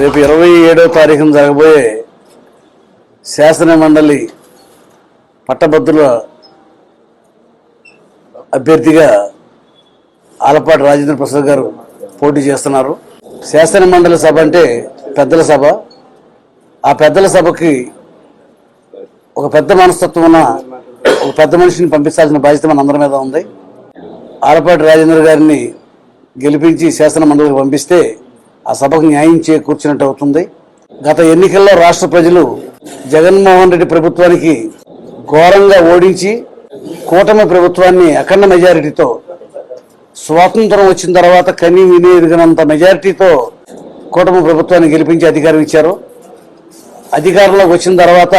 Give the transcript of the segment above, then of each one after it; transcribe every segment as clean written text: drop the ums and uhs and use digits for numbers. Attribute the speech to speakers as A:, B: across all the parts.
A: రేపు 27వ తారీఖున జరగబోయే శాసన మండలి పట్టభద్రుల అభ్యర్థిగా ఆలపాటి రాజేంద్ర ప్రసాద్ గారు పోటీ చేస్తున్నారు. శాసన మండలి సభ అంటే పెద్దల సభ. ఆ పెద్దల సభకి ఒక పెద్ద మనస్తత్వం ఉన్న ఒక పెద్ద మనిషిని పంపించాల్సిన బాధ్యత మనందరి మీద ఉంది. ఆలపాటి రాజేంద్ర గారిని గెలిపించి శాసన మండలికి పంపిస్తే ఆ సభకు న్యాయం చేకూర్చినట్టు అవుతుంది. గత ఎన్నికల్లో రాష్ట్ర ప్రజలు జగన్మోహన్ రెడ్డి ప్రభుత్వానికి ఘోరంగా ఓడించి కూటమి ప్రభుత్వాన్ని అఖండ మెజారిటీతో స్వాతంత్రం వచ్చిన తర్వాత కనీ విని ఎరిగినంత మెజారిటీతో కూటమి ప్రభుత్వాన్ని గెలిపించి అధికారం ఇచ్చారు. అధికారంలోకి వచ్చిన తర్వాత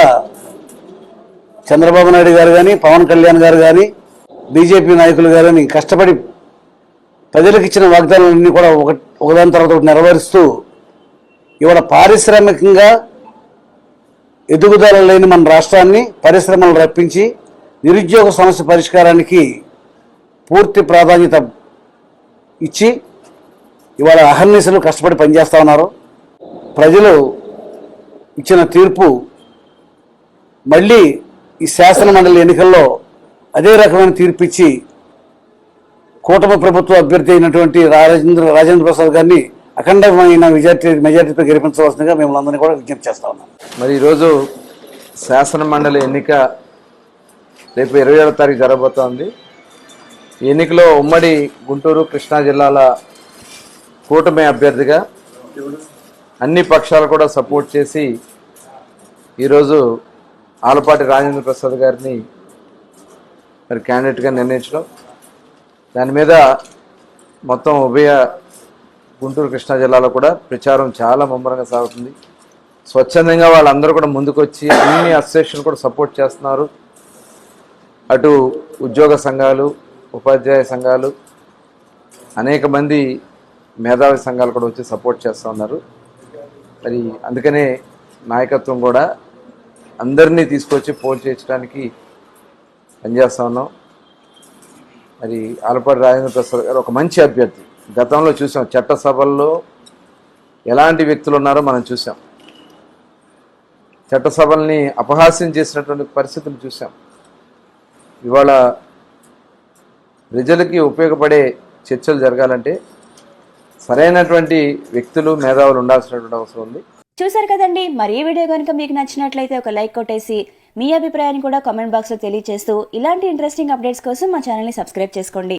A: చంద్రబాబు నాయుడు గారు కానీ, పవన్ కళ్యాణ్ గారు కానీ, బీజేపీ నాయకులు కానీ కష్టపడి ప్రజలకు ఇచ్చిన వాగ్దానాలన్నీ కూడా ఒకదాని తర్వాత ఒకటి నెరవేరుస్తూ ఇవాళ పారిశ్రామికంగా ఎదుగుదల లేని మన రాష్ట్రాన్ని పరిశ్రమలు రప్పించి నిరుద్యోగ సమస్య పరిష్కారానికి పూర్తి ప్రాధాన్యత ఇచ్చి ఇవాళ అహర్నిశలు కష్టపడి పనిచేస్తూ ఉన్నారు. ప్రజలు ఇచ్చిన తీర్పు మళ్ళీ ఈ శాసన మండలి ఎన్నికల్లో అదే రకమైన తీర్పు ఇచ్చి కూటమి ప్రభుత్వ అభ్యర్థి అయినటువంటి రాజేంద్ర ప్రసాద్ గారిని అఖండమైన మెజార్టీతో గెలిపించవలసిందిగా మేము అందరినీ కూడా విజ్ఞప్తి చేస్తా ఉన్నాం.
B: మరి ఈరోజు శాసన మండలి ఎన్నిక రేపు 27వ తారీఖు జరగబోతోంది. ఈ ఎన్నికలో ఉమ్మడి గుంటూరు కృష్ణా జిల్లాల కూటమి అభ్యర్థిగా అన్ని పక్షాలు కూడా సపోర్ట్ చేసి ఈరోజు ఆలపాటి రాజేంద్ర ప్రసాద్ గారిని మరి క్యాండిడేట్గా నిర్ణయించడం, దాని మీద మొత్తం ఉభయ గుంటూరు కృష్ణా జిల్లాలో కూడా ప్రచారం చాలా ముమ్మరంగా సాగుతుంది. స్వచ్ఛందంగా వాళ్ళందరూ కూడా ముందుకొచ్చి అన్ని అసోసియేషన్లు కూడా సపోర్ట్ చేస్తున్నారు. అటు ఉద్యోగ సంఘాలు, ఉపాధ్యాయ సంఘాలు, అనేక మంది మేధావి సంఘాలు కూడా వచ్చి సపోర్ట్ చేస్తూ ఉన్నారు. మరి అందుకనే నాయకత్వం కూడా అందరినీ తీసుకొచ్చి పోల్ చేయించడానికి పనిచేస్తూ ఉన్నాం. మరి ఆలపాటి రాజేంద్ర ప్రసాద్ గారు ఒక మంచి అభ్యర్థి. గతంలో చూసాం చట్టసభల్లో ఎలాంటి వ్యక్తులు ఉన్నారో మనం చూసాం. చట్టసభల్ని అపహాస్యం చేసినటువంటి పరిస్థితులు చూసాం. ఇవాళ ప్రజలకి ఉపయోగపడే చర్చలు జరగాలంటే సరైనటువంటి వ్యక్తులు, మేధావులు ఉండాల్సినటువంటి అవసరం ఉంది.
C: చూసారు కదండి. మరి ఈ వీడియో కనుక మీకు నచ్చినట్లయితే ఒక లైక్ కొట్టేసి మీ అభిప్రాయాన్ని కూడా కామెంట్ బాక్స్లో తెలియజేస్తూ ఇలాంటి ఇంట్రెస్టింగ్ అప్డేట్స్ కోసం మా ఛానల్ని సబ్స్క్రైబ్ చేసుకోండి.